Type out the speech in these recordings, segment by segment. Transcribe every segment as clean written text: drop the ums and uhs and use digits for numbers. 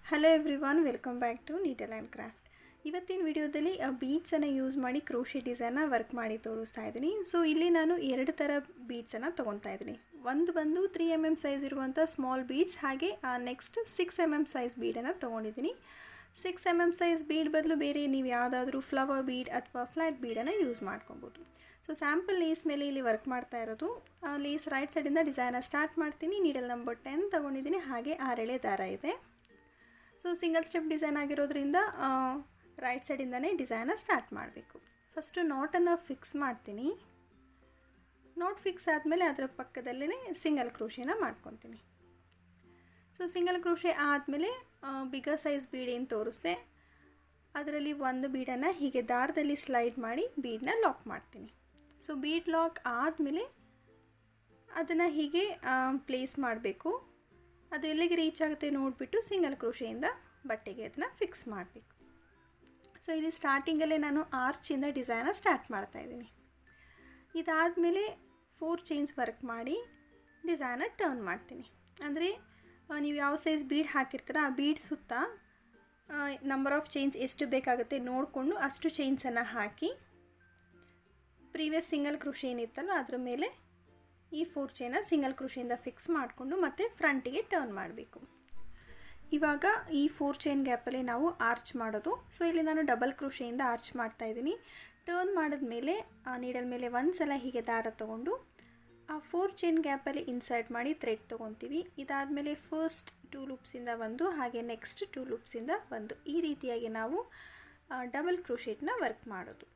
Hello everyone, welcome back to needle and craft. ಇವತ್ತಿನ ವಿಡಿಯೋದಲ್ಲಿ ಬೀಡ್ಸನ್ನು ಯೂಸ್ ಮಾಡಿ ಕ್ರೋಶಿ ಡಿಸೈನ್ನ ವರ್ಕ್ ಮಾಡಿ ತೋರಿಸ್ತಾ ಇದ್ದೀನಿ. ಸೊ ಇಲ್ಲಿ ನಾನು ಎರಡು ಥರ ಬೀಡ್ಸನ್ನು ತೊಗೊತಾ ಇದ್ದೀನಿ. ಒಂದು ಬಂದು 3 mm ಸೈಜ್ ಇರುವಂಥ ಸ್ಮಾಲ್ ಬೀಡ್ಸ್, ಹಾಗೆ ನೆಕ್ಸ್ಟ್ 6 mm ಸೈಜ್ ಬೀಡನ್ನು ತೊಗೊಂಡಿದ್ದೀನಿ. 6 mm ಸೈಜ್ ಬೀಡ್ ಬದಲು ಬೇರೆ ನೀವು ಯಾವುದಾದ್ರೂ ಫ್ಲವರ್ ಬೀಡ್ ಅಥವಾ ಫ್ಲ್ಯಾಟ್ ಬೀಡನ್ನು ಯೂಸ್ ಮಾಡ್ಕೊಬೋದು. ಸೊ ಸ್ಯಾಂಪಲ್ ಲೇಸ್ ಮೇಲೆ ಇಲ್ಲಿ ವರ್ಕ್ ಮಾಡ್ತಾ ಇರೋದು. ಲೇಸ್ ರೈಟ್ ಸೈಡಿಂದ ಡಿಸೈನ ಸ್ಟಾರ್ಟ್ ಮಾಡ್ತೀನಿ. ನೀಡಲ್ ನಂಬರ್ 10 ತೊಗೊಂಡಿದ್ದೀನಿ, ಹಾಗೆ 6 ಎಳೆ ದಾರ ಇದೆ. ಸೊ ಸಿಂಗಲ್ ಸ್ಟೆಪ್ ಡಿಸೈನ್ ಆಗಿರೋದ್ರಿಂದ ರೈಟ್ ಸೈಡಿಂದನೇ ಡಿಸೈನ ಸ್ಟಾರ್ಟ್ ಮಾಡಬೇಕು. ಫಸ್ಟು ನಾಟನ್ನು ಫಿಕ್ಸ್ ಮಾಡ್ತೀನಿ. ನಾಟ್ ಫಿಕ್ಸ್ ಆದಮೇಲೆ ಅದರ ಪಕ್ಕದಲ್ಲೇ ಸಿಂಗಲ್ ಕ್ರೋಶೆನ ಮಾಡ್ಕೊತೀನಿ. ಸೊ ಸಿಂಗಲ್ ಕ್ರೋಶೆ ಆದಮೇಲೆ ಬಿಗರ್ ಸೈಜ್ ಬೀಡ್ ಏನು ತೋರಿಸ್ದೆ ಅದರಲ್ಲಿ ಒಂದು ಬೀಡನ್ನು ಹೀಗೆ ದಾರದಲ್ಲಿ ಸ್ಲೈಡ್ ಮಾಡಿ ಬೀಡನ್ನ ಲಾಕ್ ಮಾಡ್ತೀನಿ. ಸೊ ಬೀಡ್ ಲಾಕ್ ಆದಮೇಲೆ ಅದನ್ನು ಹೀಗೆ ಪ್ಲೇಸ್ ಮಾಡಬೇಕು. ಅದು ಎಲ್ಲಿಗೆ ರೀಚ್ ಆಗುತ್ತೆ ನೋಡಿಬಿಟ್ಟು ಸಿಂಗಲ್ ಕ್ರೋಶೆಯಿಂದ ಬಟ್ಟೆಗೆ ಅದನ್ನು ಫಿಕ್ಸ್ ಮಾಡಬೇಕು. ಸೊ ಇಲ್ಲಿ ಸ್ಟಾರ್ಟಿಂಗಲ್ಲೇ ನಾನು ಆರ್ಚಿಂದ ಡಿಸೈನ ಸ್ಟಾರ್ಟ್ ಮಾಡ್ತಾಯಿದ್ದೀನಿ. ಇದಾದಮೇಲೆ 4 ಚೈನ್ಸ್ ವರ್ಕ್ ಮಾಡಿ ಡಿಸೈನ ಟರ್ನ್ ಮಾಡ್ತೀನಿ. ಅಂದರೆ ನೀವು ಯಾವ ಸೈಜ್ ಬೀಡ್ ಹಾಕಿರ್ತೀರ ಆ ಬೀಡ್ ಸುತ್ತ ನಂಬರ್ ಆಫ್ ಚೈನ್ಸ್ ಎಷ್ಟು ಬೇಕಾಗುತ್ತೆ ನೋಡಿಕೊಂಡು ಅಷ್ಟು ಚೈನ್ಸನ್ನು ಹಾಕಿ ಪ್ರೀವಿಯಸ್ ಸಿಂಗಲ್ ಕ್ರೋಶೆ ಏನಿತ್ತಲ್ಲ ಅದ್ರ ಮೇಲೆ ಈ 4 ಚೈನ ಸಿಂಗಲ್ ಕ್ರೋಶೆಯಿಂದ ಫಿಕ್ಸ್ ಮಾಡಿಕೊಂಡು ಮತ್ತೆ ಫ್ರಂಟಿಗೆ ಟರ್ನ್ ಮಾಡಬೇಕು. ಇವಾಗ ಈ 4 ಚೈನ್ ಗ್ಯಾಪಲ್ಲಿ ನಾವು ಆರ್ಚ್ ಮಾಡೋದು. ಸೊ ಇಲ್ಲಿ ನಾನು ಡಬಲ್ ಕ್ರೋಶೆಯಿಂದ ಆರ್ಚ್ ಮಾಡ್ತಾಯಿದ್ದೀನಿ. ಟರ್ನ್ ಮಾಡಿದ್ಮೇಲೆ ನೀಡಲ್ ಮೇಲೆ ಒಂದು ಸಲ ಹೀಗೆ ದಾರ ತೊಗೊಂಡು ಆ 4 ಚೈನ್ ಗ್ಯಾಪಲ್ಲಿ ಇನ್ಸರ್ಟ್ ಮಾಡಿ ಥ್ರೆಡ್ ತೊಗೊತೀವಿ. ಇದಾದಮೇಲೆ ಫಸ್ಟ್ 2 ಲೂಪ್ಸಿಂದ ಒಂದು, ಹಾಗೆ ನೆಕ್ಸ್ಟ್ 2 ಲೂಪ್ಸಿಂದ ಒಂದು, ಈ ರೀತಿಯಾಗಿ ನಾವು ಡಬಲ್ ಕ್ರೋಶೆಟ್ನ ವರ್ಕ್ ಮಾಡೋದು.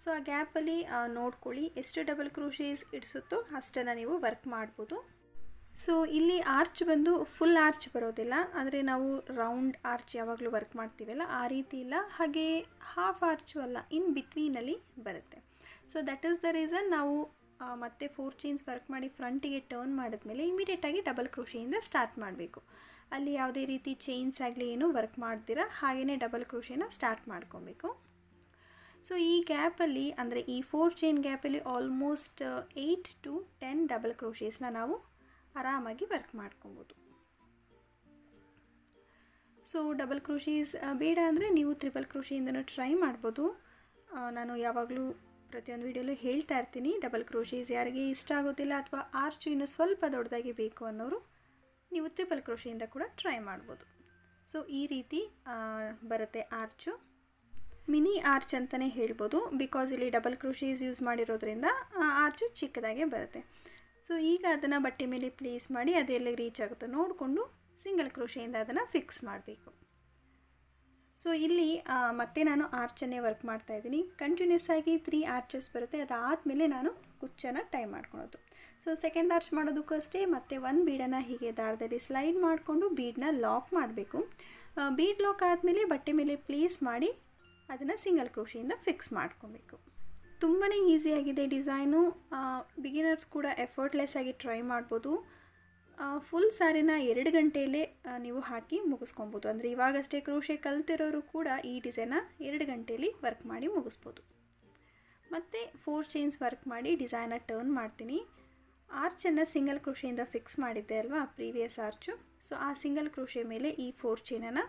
ಸೊ ಆ ಗ್ಯಾಪಲ್ಲಿ ನೋಡ್ಕೊಳ್ಳಿ ಎಷ್ಟು ಡಬಲ್ ಕ್ರೋಶೇಸ್ ಇಡಿಸುತ್ತೋ ಅಷ್ಟನ್ನು ನೀವು ವರ್ಕ್ ಮಾಡ್ಬೋದು. ಸೊ ಇಲ್ಲಿ ಆರ್ಚ್ ಬಂದು ಫುಲ್ ಆರ್ಚ್ ಬರೋದಿಲ್ಲ, ಅಂದರೆ ನಾವು ರೌಂಡ್ ಆರ್ಚ್ ಯಾವಾಗಲೂ ವರ್ಕ್ ಮಾಡ್ತೀವಲ್ಲ ಆ ರೀತಿ ಇಲ್ಲ, ಹಾಗೆ ಹಾಫ್ ಆರ್ಚು ಅಲ್ಲ, ಇನ್ ಬಿಟ್ವೀನಲ್ಲಿ ಬರುತ್ತೆ. So that is the reason ನಾವು ಮತ್ತೆ 4 ಚೈನ್ಸ್ ವರ್ಕ್ ಮಾಡಿ ಫ್ರಂಟಿಗೆ ಟರ್ನ್ ಮಾಡಿದ್ಮೇಲೆ ಇಮಿಡಿಯೇಟಾಗಿ ಡಬಲ್ ಕ್ರೋಶೆಯಿಂದ ಸ್ಟಾರ್ಟ್ ಮಾಡಬೇಕು. ಅಲ್ಲಿ ಯಾವುದೇ ರೀತಿ ಚೈನ್ಸ್ ಆಗಲಿ ಏನೂ ವರ್ಕ್ ಮಾಡ್ತೀರಾ ಹಾಗೆಯೇ ಡಬಲ್ ಕ್ರೋಶೆನ ಸ್ಟಾರ್ಟ್ ಮಾಡ್ಕೊಬೇಕು. ಸೊ ಈ ಗ್ಯಾಪಲ್ಲಿ ಅಂದರೆ ಈ 4 ಚೈನ್ ಗ್ಯಾಪಲ್ಲಿ ಆಲ್ಮೋಸ್ಟ್ 8 to 10 ಡಬಲ್ ಕ್ರೋಶೇಸ್ನ ನಾವು ಆರಾಮಾಗಿ ವರ್ಕ್ ಮಾಡ್ಕೊಬೋದು. ಸೊ ಡಬಲ್ ಕ್ರೋಶೀಸ್ ಬೇಡ ಅಂದರೆ ನೀವು ತ್ರಿಬಲ್ ಕ್ರೋಶೆಯಿಂದನೂ ಟ್ರೈ ಮಾಡ್ಬೋದು. ನಾನು ಯಾವಾಗಲೂ ಪ್ರತಿಯೊಂದು ವೀಡಿಯೋಲ್ಲೂ ಹೇಳ್ತಾ ಇರ್ತೀನಿ, ಡಬಲ್ ಕ್ರೋಶೀಸ್ ಯಾರಿಗೆ ಇಷ್ಟ ಆಗೋದಿಲ್ಲ ಅಥವಾ ಆರ್ಚು ಇನ್ನೂ ಸ್ವಲ್ಪ ದೊಡ್ಡದಾಗಿ ಬೇಕು ಅನ್ನೋರು ನೀವು ತ್ರಿಬಲ್ ಕ್ರೋಶೆಯಿಂದ ಕೂಡ ಟ್ರೈ ಮಾಡ್ಬೋದು. ಸೊ ಈ ರೀತಿ ಬರುತ್ತೆ ಆರ್ಚು. ಮಿನಿ ಆರ್ಚ್ ಅಂತಲೇ ಹೇಳ್ಬೋದು, ಬಿಕಾಸ್ ಇಲ್ಲಿ ಡಬಲ್ ಕ್ರೋಶೀಸ್ ಯೂಸ್ ಮಾಡಿರೋದ್ರಿಂದ ಆರ್ಚು ಚಿಕ್ಕದಾಗೆ ಬರುತ್ತೆ. ಸೊ ಈಗ ಅದನ್ನು ಬಟ್ಟೆ ಮೇಲೆ ಪ್ಲೇಸ್ ಮಾಡಿ ಅದೆಲ್ಲ ರೀಚ್ ಆಗುತ್ತೋ ನೋಡಿಕೊಂಡು ಸಿಂಗಲ್ ಕ್ರೋಶೆಯಿಂದ ಅದನ್ನು ಫಿಕ್ಸ್ ಮಾಡಬೇಕು. ಸೊ ಇಲ್ಲಿ ಮತ್ತೆ ನಾನು ಆರ್ಚನ್ನೇ ವರ್ಕ್ ಮಾಡ್ತಾಯಿದ್ದೀನಿ. ಕಂಟಿನ್ಯೂಸ್ ಆಗಿ 3 ಆರ್ಚಸ್ ಬರುತ್ತೆ. ಅದಾದಮೇಲೆ ನಾನು ಕುಚ್ಚನ್ನು ಟೈ ಮಾಡ್ಕೊಳೋದು. ಸೊ ಸೆಕೆಂಡ್ ಆರ್ಚ್ ಮಾಡೋದಕ್ಕೂ ಅಷ್ಟೇ ಮತ್ತೆ ಒಂದು ಬೀಡನ್ನು ಹೀಗೆ ದಾರದಲ್ಲಿ ಸ್ಲೈಡ್ ಮಾಡಿಕೊಂಡು ಬೀಡನ್ನ ಲಾಕ್ ಮಾಡಬೇಕು. ಬೀಡ್ ಲಾಕ್ ಆದಮೇಲೆ ಬಟ್ಟೆ ಮೇಲೆ ಪ್ಲೇಸ್ ಮಾಡಿ ಅದನ್ನು ಸಿಂಗಲ್ ಕ್ರೋಶೆಯಿಂದ ಫಿಕ್ಸ್ ಮಾಡ್ಕೊಬೇಕು. ತುಂಬಾ ಈಸಿಯಾಗಿದೆ ಡಿಸೈನು. ಬಿಗಿನರ್ಸ್ ಕೂಡ ಎಫರ್ಟ್ಲೆಸ್ ಆಗಿ ಟ್ರೈ ಮಾಡ್ಬೋದು. ಫುಲ್ ಸ್ಯಾರಿನ 2 ಗಂಟೆಯಲ್ಲೇ ನೀವು ಹಾಕಿ ಮುಗಿಸ್ಕೊಬೋದು. ಅಂದರೆ ಇವಾಗಷ್ಟೇ ಕ್ರೋಶೆ ಕಲ್ತಿರೋರು ಕೂಡ ಈ ಡಿಸೈನ 2 ಗಂಟೆಯಲ್ಲಿ ವರ್ಕ್ ಮಾಡಿ ಮುಗಿಸ್ಬೋದು. ಮತ್ತು 4 ಚೈನ್ಸ್ ವರ್ಕ್ ಮಾಡಿ ಡಿಸೈನ ಟರ್ನ್ ಮಾಡ್ತೀನಿ. ಆರ್ಚನ್ನು ಸಿಂಗಲ್ ಕ್ರೋಶೆಯಿಂದ ಫಿಕ್ಸ್ ಮಾಡಿದ್ದೆ ಅಲ್ವಾ ಪ್ರೀವಿಯಸ್ ಆರ್ಚು. ಸೊ ಆ ಸಿಂಗಲ್ ಕ್ರೋಶೆ ಮೇಲೆ ಈ 4 ಚೈನನ್ನು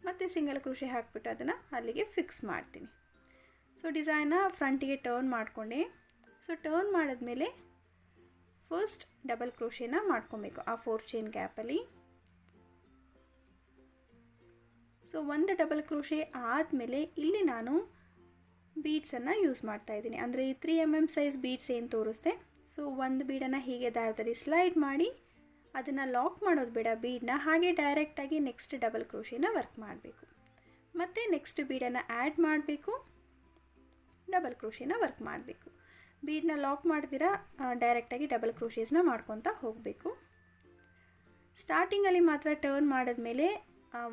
ಮತ್ತು ಸಿಂಗಲ್ ಕ್ರೋಶೆ ಹಾಕಿಬಿಟ್ಟು ಅದನ್ನು ಅಲ್ಲಿಗೆ ಫಿಕ್ಸ್ ಮಾಡ್ತೀನಿ. ಸೊ ಡಿಸೈನ ಫ್ರಂಟಿಗೆ ಟರ್ನ್ ಮಾಡಿಕೊಂಡೆ. ಸೊ ಟರ್ನ್ ಮಾಡಿದ್ಮೇಲೆ ಫಸ್ಟ್ ಡಬಲ್ ಕ್ರೋಶೆನ ಮಾಡ್ಕೊಬೇಕು ಆ 4 ಚೈನ್ ಗ್ಯಾಪಲ್ಲಿ. ಸೊ ಒಂದು ಡಬಲ್ ಕ್ರೋಶೆ ಆದಮೇಲೆ ಇಲ್ಲಿ ನಾನು ಬೀಡ್ಸನ್ನು ಯೂಸ್ ಮಾಡ್ತಾಯಿದ್ದೀನಿ. ಅಂದರೆ ಈ 3 mm ಸೈಜ್ ಬೀಡ್ಸ್ ಏನು ತೋರಿಸ್ದೆ, ಸೊ ಒಂದು ಬೀಡನ್ನು ಹೀಗೆ ದಾರದಲ್ಲಿ ಸ್ಲೈಡ್ ಮಾಡಿ ಅದನ್ನು ಲಾಕ್ ಮಾಡೋದು ಬೇಡ ಬೀಡನ್ನ, ಹಾಗೆ ಡೈರೆಕ್ಟಾಗಿ ನೆಕ್ಸ್ಟ್ ಡಬಲ್ ಕ್ರೋಶೆನ ವರ್ಕ್ ಮಾಡಬೇಕು. ಮತ್ತು ನೆಕ್ಸ್ಟ್ ಬೀಡನ್ನು ಆ್ಯಡ್ ಮಾಡಬೇಕು, ಡಬಲ್ ಕ್ರೋಶೆನ ವರ್ಕ್ ಮಾಡಬೇಕು. ಬೀಡನ್ನ ಲಾಕ್ ಮಾಡ್ದಿರಾ ಡೈರೆಕ್ಟಾಗಿ ಡಬಲ್ ಕ್ರೋಶೇಸ್ನ ಮಾಡ್ಕೊತಾ ಹೋಗಬೇಕು. ಸ್ಟಾರ್ಟಿಂಗಲ್ಲಿ ಮಾತ್ರ ಟರ್ನ್ ಮಾಡಿದ್ಮೇಲೆ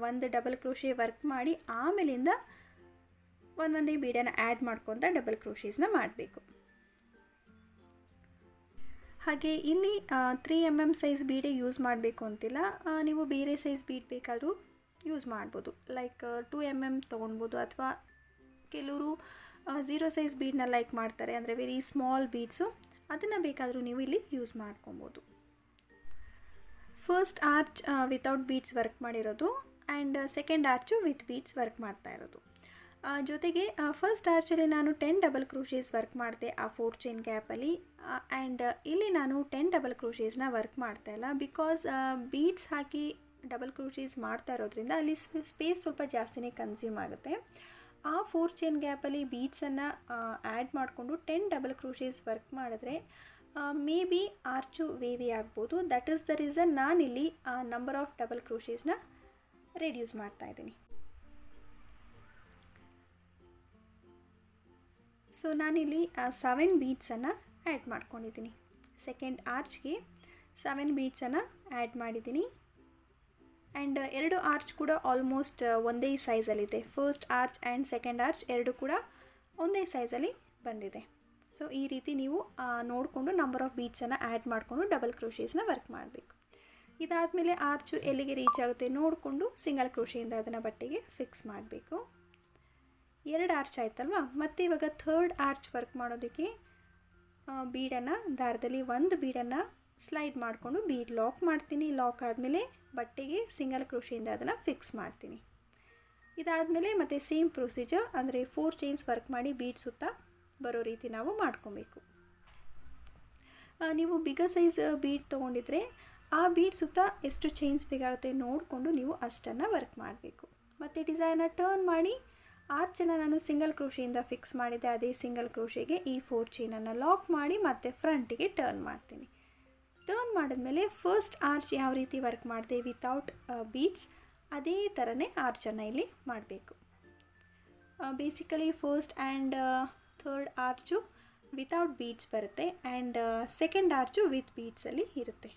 ಒಂದು ಡಬಲ್ ಕ್ರೋಶೆ ವರ್ಕ್ ಮಾಡಿ ಆಮೇಲಿಂದ ಒಂದೊಂದೇ ಬೀಡನ್ನು ಆ್ಯಡ್ ಮಾಡ್ಕೊತಾ ಡಬಲ್ ಕ್ರೋಶೇಸ್ನ ಮಾಡಬೇಕು. ಹಾಗೆ ಇಲ್ಲಿ 3 mm ಸೈಜ್ ಬೀಡೇ ಯೂಸ್ ಮಾಡಬೇಕು ಅಂತಿಲ್ಲ, ನೀವು ಬೇರೆ ಸೈಜ್ ಬೀಡ್ ಬೇಕಾದರೂ ಯೂಸ್ ಮಾಡ್ಬೋದು. ಲೈಕ್ 2 mm ತೊಗೊಳ್ಬೋದು, ಅಥವಾ ಕೆಲವರು 0 ಸೈಜ್ ಬೀಡನ್ನ ಲೈಕ್ ಮಾಡ್ತಾರೆ, ಅಂದರೆ ವೆರಿ ಸ್ಮಾಲ್ ಬೀಡ್ಸು, ಅದನ್ನು ಬೇಕಾದರೂ ನೀವು ಇಲ್ಲಿ ಯೂಸ್ ಮಾಡ್ಕೊಬೋದು. First arch without beads work ಮಾಡಿರೋದು and second arch with beads work ಮಾಡ್ತಾ ಇರೋದು. ಜೊತೆಗೆ ಫಸ್ಟ್ ಆರ್ಚಲ್ಲಿ ನಾನು 10 ಡಬಲ್ ಕ್ರೋಶೇಸ್ ವರ್ಕ್ ಮಾಡಿದೆ ಆ 4 ಚೈನ್ ಗ್ಯಾಪಲ್ಲಿ. ಆ್ಯಂಡ್ ಇಲ್ಲಿ ನಾನು 10 ಡಬಲ್ ಕ್ರೋಶೇಸ್ನ ವರ್ಕ್ ಮಾಡ್ತಾಯಿಲ್ಲ, because beads hockey double crochets ಮಾಡ್ತಾ ಇರೋದ್ರಿಂದ ಅಲ್ಲಿ ಸ್ಪೇಸ್ ಸ್ವಲ್ಪ ಜಾಸ್ತಿನೇ ಕನ್ಸ್ಯೂಮ್ ಆಗುತ್ತೆ. ಆ 4 ಚೈನ್ ಗ್ಯಾಪಲ್ಲಿ ಬೀಡ್ಸನ್ನು ಆ್ಯಡ್ ಮಾಡಿಕೊಂಡು 10 ಡಬಲ್ ಕ್ರೋಶೇಸ್ ವರ್ಕ್ ಮಾಡಿದ್ರೆ ಮೇ ಬಿ ಆರ್ಚು ವೇವಿ ಆಗ್ಬೋದು. ದಟ್ ಈಸ್ ದ ರೀಸನ್ ನಾನಿಲ್ಲಿ ನಂಬರ್ ಆಫ್ ಡಬಲ್ ಕ್ರೋಶೇಸ್ನ ರೆಡ್ಯೂಸ್ ಮಾಡ್ತಾಯಿದ್ದೀನಿ. ಸೊ ನಾನಿಲ್ಲಿ 7 ಬೀಡ್ಸನ್ನು ಆ್ಯಡ್ ಮಾಡ್ಕೊಂಡಿದ್ದೀನಿ. ಸೆಕೆಂಡ್ ಆರ್ಚ್ಗೆ 7 ಬೀಡ್ಸನ್ನು ಆ್ಯಡ್ ಮಾಡಿದ್ದೀನಿ. ಆ್ಯಂಡ್ 2 ಆರ್ಚ್ ಕೂಡ ಆಲ್ಮೋಸ್ಟ್ ಒಂದೇ ಸೈಜಲ್ಲಿದೆ. First arch and second arch ಎರಡು ಕೂಡ ಒಂದೇ ಸೈಜಲ್ಲಿ ಬಂದಿದೆ. ಸೊ ಈ ರೀತಿ ನೀವು ನೋಡಿಕೊಂಡು ನಂಬರ್ ಆಫ್ ಬೀಡ್ಸನ್ನು ಆ್ಯಡ್ ಮಾಡಿಕೊಂಡು ಡಬಲ್ ಕ್ರೋಶೇಸ್ನ ವರ್ಕ್ ಮಾಡಬೇಕು. ಇದಾದಮೇಲೆ ಆರ್ಚು ಎಲ್ಲಿಗೆ ರೀಚ್ ಆಗುತ್ತೆ ನೋಡಿಕೊಂಡು ಸಿಂಗಲ್ ಕ್ರೋಶೆಯಿಂದ ಅದನ್ನು ಬಟ್ಟೆಗೆ ಫಿಕ್ಸ್ ಮಾಡಬೇಕು. 2 ಆರ್ಚ್ ಆಯ್ತಲ್ವ. ಮತ್ತು ಇವಾಗ ಥರ್ಡ್ ಆರ್ಚ್ ವರ್ಕ್ ಮಾಡೋದಕ್ಕೆ ಬೀಡನ್ನು ದಾರದಲ್ಲಿ 1 ಬೀಡನ್ನು ಸ್ಲೈಡ್ ಮಾಡಿಕೊಂಡು ಬೀಡ್ ಲಾಕ್ ಮಾಡ್ತೀನಿ. ಲಾಕ್ ಆದಮೇಲೆ ಬಟ್ಟೆಗೆ ಸಿಂಗಲ್ ಕ್ರೋಶೆಯಿಂದ ಅದನ್ನು ಫಿಕ್ಸ್ ಮಾಡ್ತೀನಿ. ಇದಾದಮೇಲೆ ಮತ್ತು ಸೇಮ್ ಪ್ರೊಸೀಜರ್, ಅಂದರೆ 4 ಚೈನ್ಸ್ ವರ್ಕ್ ಮಾಡಿ ಬೀಡ್ ಸುತ್ತ ಬರೋ ರೀತಿ ನಾವು ಮಾಡ್ಕೊಬೇಕು. ನೀವು ಬಿಗರ್ ಸೈಜ್ ಬೀಡ್ ತೊಗೊಂಡಿದ್ರೆ ಆ ಬೀಡ್ ಸುತ್ತ ಎಷ್ಟು ಚೈನ್ಸ್ ಬೇಕಾಗುತ್ತೆ ನೋಡಿಕೊಂಡು ನೀವು ಅಷ್ಟನ್ನು ವರ್ಕ್ ಮಾಡಬೇಕು. ಮತ್ತು ಡಿಸೈನ ಟರ್ನ್ ಮಾಡಿ ಆರ್ಚನ್ನು ನಾನು ಸಿಂಗಲ್ ಕ್ರೋಶೆಯಿಂದ ಫಿಕ್ಸ್ ಮಾಡಿದೆ. ಅದೇ ಸಿಂಗಲ್ ಕ್ರೋಶೆಗೆ ಈ 4 ಚೈನನ್ನು ಲಾಕ್ ಮಾಡಿ ಮತ್ತೆ ಫ್ರಂಟಿಗೆ ಟರ್ನ್ ಮಾಡ್ತೀನಿ. ಟರ್ನ್ ಮಾಡಿದ್ಮೇಲೆ ಫಸ್ಟ್ ಆರ್ಚ್ ಯಾವ ರೀತಿ ವರ್ಕ್ ಮಾಡಿದೆ ವಿತೌಟ್ ಬೀಡ್ಸ್, ಅದೇ ಥರನೇ ಆರ್ಚನ್ನು ಇಲ್ಲಿ ಮಾಡಬೇಕು. Basically first and third arch without beads ಬರುತ್ತೆ ಆ್ಯಂಡ್ ಸೆಕೆಂಡ್ ಆರ್ಚು ವಿತ್ ಬೀಡ್ಸಲ್ಲಿ ಇರುತ್ತೆ.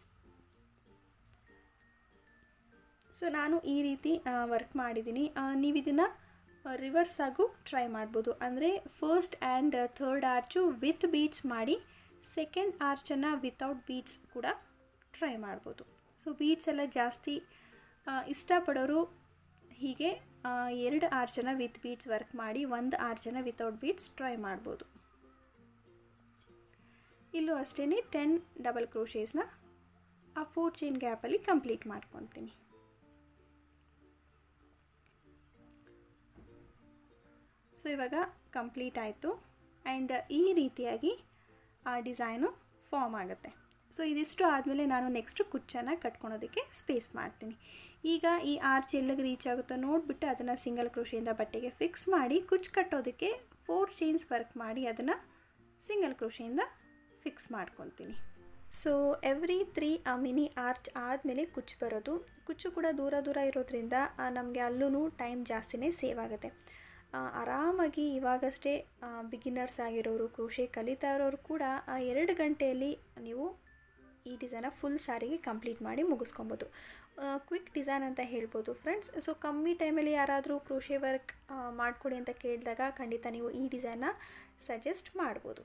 ಸೊ ನಾನು ಈ ರೀತಿ ವರ್ಕ್ ಮಾಡಿದ್ದೀನಿ. ನೀವು ಇದನ್ನು ರಿವರ್ಸ್ ಆಗು ಟ್ರೈ ಮಾಡ್ಬೋದು. ಅಂದರೆ first and third arch with beads ಮಾಡಿ ಸೆಕೆಂಡ್ ಆರ್ಚನ್ನು ವಿತೌಟ್ ಬೀಡ್ಸ್ ಕೂಡ ಟ್ರೈ ಮಾಡ್ಬೋದು. ಸೊ ಬೀಡ್ಸ್ ಎಲ್ಲ ಜಾಸ್ತಿ ಇಷ್ಟಪಡೋರು ಹೀಗೆ 2 ಆರ್ಚನ್ನು ವಿತ್ ಬೀಡ್ಸ್ ವರ್ಕ್ ಮಾಡಿ 1 ಆರ್ಚನ್ನು ವಿತೌಟ್ ಬೀಡ್ಸ್ ಟ್ರೈ ಮಾಡ್ಬೋದು. ಇಲ್ಲೂ ಅಷ್ಟೇ 10 ಡಬಲ್ ಕ್ರೋಶೇಸ್ನ ಆ 4 ಚೈನ್ ಗ್ಯಾಪಲ್ಲಿ ಕಂಪ್ಲೀಟ್ ಮಾಡ್ಕೊತೀನಿ. ಸೊ ಇವಾಗ ಕಂಪ್ಲೀಟ್ ಆಯಿತು ಆ್ಯಂಡ್ ಈ ರೀತಿಯಾಗಿ ಆ ಡಿಸೈನು ಫಾರ್ಮ್ ಆಗುತ್ತೆ. ಸೊ ಇದಿಷ್ಟು ಆದಮೇಲೆ ನಾನು ನೆಕ್ಸ್ಟು ಕುಚ್ಚನ್ನು ಕಟ್ಕೊಳೋದಕ್ಕೆ ಸ್ಪೇಸ್ ಮಾಡ್ತೀನಿ. ಈಗ ಈ ಆರ್ಚ್ ಎಲ್ಲಿಗೆ ರೀಚ್ ಆಗುತ್ತೋ ನೋಡಿಬಿಟ್ಟು ಅದನ್ನು ಸಿಂಗಲ್ ಕ್ರೋಶೆಯಿಂದ ಬಟ್ಟೆಗೆ ಫಿಕ್ಸ್ ಮಾಡಿ ಕುಚ್ಚು ಕಟ್ಟೋದಕ್ಕೆ 4 ಚೈನ್ಸ್ ವರ್ಕ್ ಮಾಡಿ ಅದನ್ನು ಸಿಂಗಲ್ ಕ್ರೋಶೆಯಿಂದ ಫಿಕ್ಸ್ ಮಾಡ್ಕೊತೀನಿ. ಸೊ ಎವ್ರಿ 3 ಮಿನಿ ಆರ್ಚ್ ಆದಮೇಲೆ ಕುಚ್ಚು ಬರೋದು. ಕುಚ್ಚು ಕೂಡ ದೂರ ದೂರ ಇರೋದ್ರಿಂದ ನಮಗೆ ಅಲ್ಲೂ ಟೈಮ್ ಜಾಸ್ತಿನೇ ಸೇವ್ ಆಗುತ್ತೆ. ಆರಾಮಾಗಿ ಇವಾಗಷ್ಟೇ ಬಿಗಿನರ್ಸ್ ಆಗಿರೋರು, ಕ್ರೋಶೆ ಕಲಿತಾ ಇರೋರು ಕೂಡ 2 ಗಂಟೆಯಲ್ಲಿ ನೀವು ಈ ಡಿಸೈನ ಫುಲ್ ಸ್ಯಾರಿಗೆ ಕಂಪ್ಲೀಟ್ ಮಾಡಿ ಮುಗಿಸ್ಕೊಬೋದು. ಕ್ವಿಕ್ ಡಿಸೈನ್ ಅಂತ ಹೇಳ್ಬೋದು ಫ್ರೆಂಡ್ಸ್. ಸೊ ಕಮ್ಮಿ ಟೈಮಲ್ಲಿ ಯಾರಾದರೂ ಕ್ರೋಶೆ ವರ್ಕ್ ಮಾಡಿಕೊಡಿ ಅಂತ ಕೇಳಿದಾಗ ಖಂಡಿತ ನೀವು ಈ ಡಿಸೈನ್ನ ಸಜೆಸ್ಟ್ ಮಾಡ್ಬೋದು.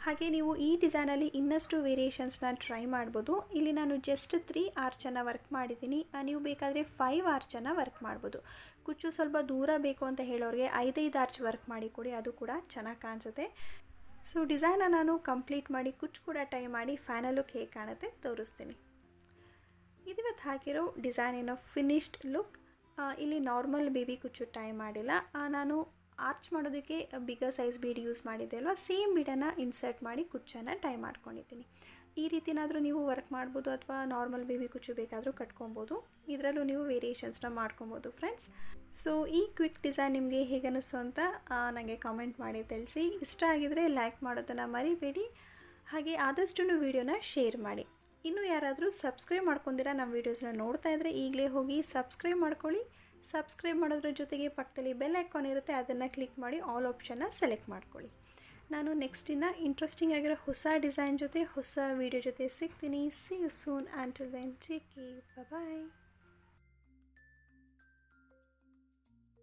ಹಾಗೆ ನೀವು ಈ ಡಿಸೈನಲ್ಲಿ ಇನ್ನಷ್ಟು ವೇರಿಯೇಷನ್ಸ್ನ ಟ್ರೈ ಮಾಡ್ಬೋದು. ಇಲ್ಲಿ ನಾನು ಜಸ್ಟ್ 3 ಆರ್ಚನ್ನು ವರ್ಕ್ ಮಾಡಿದ್ದೀನಿ. ನೀವು ಬೇಕಾದರೆ 5 ಆರ್ಚನ್ನು ವರ್ಕ್ ಮಾಡ್ಬೋದು. ಕುಚ್ಚು ಸ್ವಲ್ಪ ದೂರ ಬೇಕು ಅಂತ ಹೇಳೋರಿಗೆ 5 ಆರ್ಚ್ ವರ್ಕ್ ಮಾಡಿ ಕೊಡಿ, ಅದು ಕೂಡ ಚೆನ್ನಾಗಿ ಕಾಣಿಸುತ್ತೆ. ಸೊ ಡಿಸೈನ ನಾನು ಕಂಪ್ಲೀಟ್ ಮಾಡಿ ಕುಚ್ಚು ಕೂಡ ಟೈ ಮಾಡಿ ಫೈನಲ್ ಲುಕ್ ಹೇಗೆ ಕಾಣುತ್ತೆ ತೋರಿಸ್ತೀನಿ. ಇದಿವತ್ತು ಹಾಕಿರೋ ಡಿಸೈನಿನ ಫಿನಿಶ್ಡ್ ಲುಕ್. ಇಲ್ಲಿ ನಾರ್ಮಲ್ ಬೇಬಿ ಕುಚ್ಚು ಟೈ ಮಾಡಿಲ್ಲ. ನಾನು ಆರ್ಚ್ ಮಾಡೋದಕ್ಕೆ ಬಿಗರ್ ಸೈಜ್ ಬೀಡ್ ಯೂಸ್ ಮಾಡಿದ್ದೆ ಅಲ್ವಾ, ಸೇಮ್ ಬೀಡನ್ನು ಇನ್ಸರ್ಟ್ ಮಾಡಿ ಕುಚ್ಚನ್ನು ಟೈ ಮಾಡ್ಕೊಂಡಿದ್ದೀನಿ. ಈ ರೀತಿನಾದರೂ ನೀವು ವರ್ಕ್ ಮಾಡ್ಬೋದು ಅಥವಾ ನಾರ್ಮಲ್ ಬೇಬಿ ಕುಚ್ಚು ಬೇಕಾದರೂ ಕಟ್ಕೊಬೋದು. ಇದರಲ್ಲೂ ನೀವು ವೇರಿಯೇಷನ್ಸ್ನ ಮಾಡ್ಕೊಬೋದು ಫ್ರೆಂಡ್ಸ್. ಸೊ ಈ ಕ್ವಿಕ್ ಡಿಸೈನ್ ನಿಮಗೆ ಹೇಗೆ ಅನ್ನಿಸ್ತು ಅಂತ ನನಗೆ ಕಾಮೆಂಟ್ ಮಾಡಿ ತಿಳಿಸಿ. ಇಷ್ಟ ಆಗಿದರೆ ಲೈಕ್ ಮಾಡೋದನ್ನು ಮರಿಬೇಡಿ. ಹಾಗೆ ಆದಷ್ಟು ವೀಡಿಯೋನ ಶೇರ್ ಮಾಡಿ. ಇನ್ನೂ ಯಾರಾದರೂ ಸಬ್ಸ್ಕ್ರೈಬ್ ಮಾಡ್ಕೊಂಡಿರ ನಮ್ಮ ವೀಡಿಯೋಸ್ನ ನೋಡ್ತಾ ಇದ್ದರೆ ಈಗಲೇ ಹೋಗಿ ಸಬ್ಸ್ಕ್ರೈಬ್ ಮಾಡ್ಕೊಳ್ಳಿ. ಸಬ್ಸ್ಕ್ರೈಬ್ ಮಾಡೋದ್ರ ಜೊತೆಗೆ ಪಕ್ಕದಲ್ಲಿ ಬೆಲ್ ಐಕಾನ್ ಇರುತ್ತೆ, ಅದನ್ನು ಕ್ಲಿಕ್ ಮಾಡಿ ಆಲ್ ಆಪ್ಷನ್ನ ಸೆಲೆಕ್ಟ್ ಮಾಡ್ಕೊಳ್ಳಿ. ನಾನು ನೆಕ್ಸ್ಟಿನ ಇಂಟ್ರೆಸ್ಟಿಂಗ್ ಆಗಿರೋ ಹೊಸ ಡಿಸೈನ್ ಜೊತೆ ಹೊಸ ವೀಡಿಯೋ ಜೊತೆ ಸಿಗ್ತೀನಿ. See you soon. Until then take care. Bye.